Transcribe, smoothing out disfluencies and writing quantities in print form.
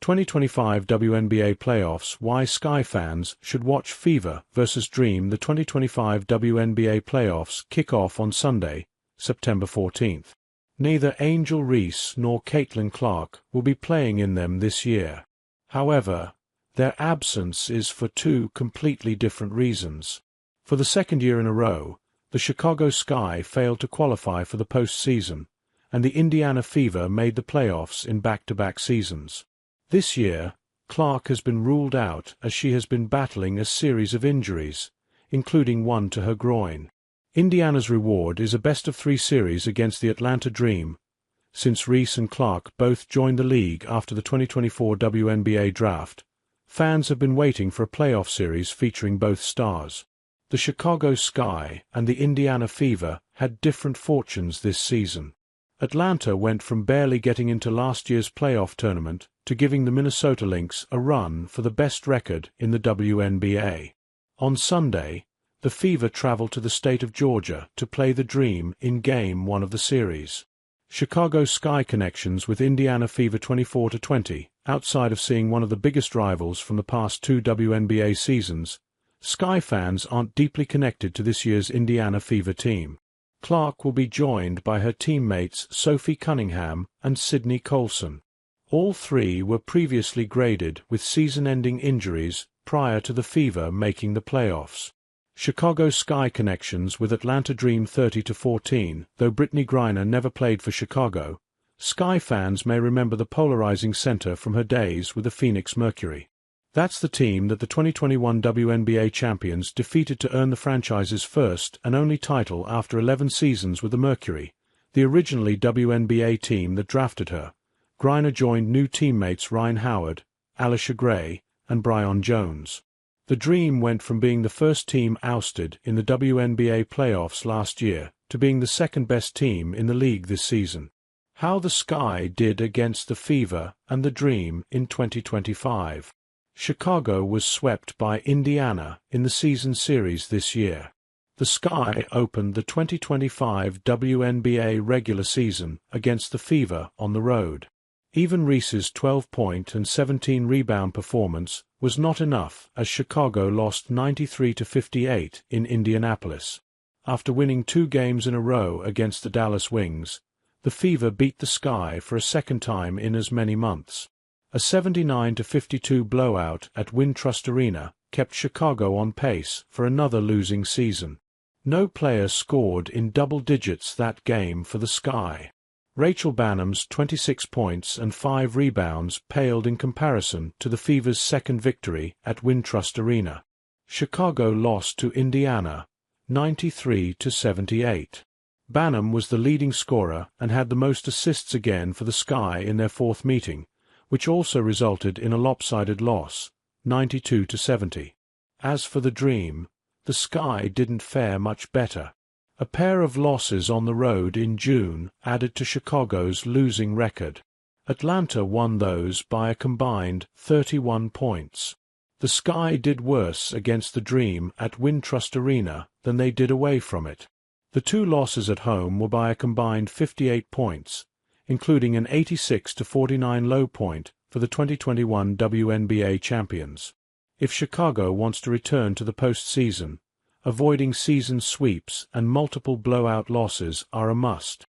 2025 WNBA Playoffs: Why Sky Fans Should Watch Fever vs Dream. The 2025 WNBA Playoffs kick off on Sunday, September 14th. Neither Angel Reese nor Caitlin Clark will be playing in them this year. However, their absence is for two completely different reasons. For the second year in a row, the Chicago Sky failed to qualify for the postseason, and the Indiana Fever made the playoffs in back-to-back seasons. This year, Clark has been ruled out as she has been battling a series of injuries, including one to her groin. Indiana's reward is a best-of-3 series against the Atlanta Dream. Since Reese and Clark both joined the league after the 2024 WNBA draft, fans have been waiting for a playoff series featuring both stars. The Chicago Sky and the Indiana Fever had different fortunes this season. Atlanta went from barely getting into last year's playoff tournament to giving the Minnesota Lynx a run for the best record in the WNBA. On Sunday, the Fever traveled to the state of Georgia to play the Dream in Game 1 of the series. Chicago Sky connections with Indiana Fever 24-20. Outside of seeing one of the biggest rivals from the past 2 WNBA seasons, Sky fans aren't deeply connected to this year's Indiana Fever team. Clark will be joined by her teammates Sophie Cunningham and Sydney Colson. All three were previously graded with season-ending injuries prior to the Fever making the playoffs. Chicago Sky connections with Atlanta Dream 30-14. Though Brittany Griner never played for Chicago, Sky fans may remember the polarizing center from her days with the Phoenix Mercury. That's the team that the 2021 WNBA champions defeated to earn the franchise's first and only title after 11 seasons with the Mercury, the originally WNBA team that drafted her. Griner joined new teammates Ryan Howard, Alicia Gray, and Brian Jones. The Dream went from being the first team ousted in the WNBA playoffs last year to being the second-best team in the league this season. How the Sky did against the Fever and the Dream in 2025. Chicago was swept by Indiana in the season series this year. The Sky opened the 2025 WNBA regular season against the Fever on the road. Even Reese's 12-point and 17-rebound performance was not enough as Chicago lost 93-58 in Indianapolis. After winning 2 games in a row against the Dallas Wings, the Fever beat the Sky for a second time in as many months. A 79-52 blowout at Wintrust Arena kept Chicago on pace for another losing season. No player scored in double digits that game for the Sky. Rachel Bannum's 26 points and 5 rebounds paled in comparison to the Fever's second victory at Wintrust Arena. Chicago lost to Indiana, 93-78. Bannum was the leading scorer and had the most assists again for the Sky in their fourth meeting, which also resulted in a lopsided loss, 92-70. As for the Dream, the Sky didn't fare much better. A pair of losses on the road in June added to Chicago's losing record. Atlanta won those by a combined 31 points. The Sky did worse against the Dream at Wintrust Arena than they did away from it. The 2 losses at home were by a combined 58 points, including an 86-49 low point for the 2021 WNBA champions. If Chicago wants to return to the postseason, avoiding season sweeps and multiple blowout losses are a must.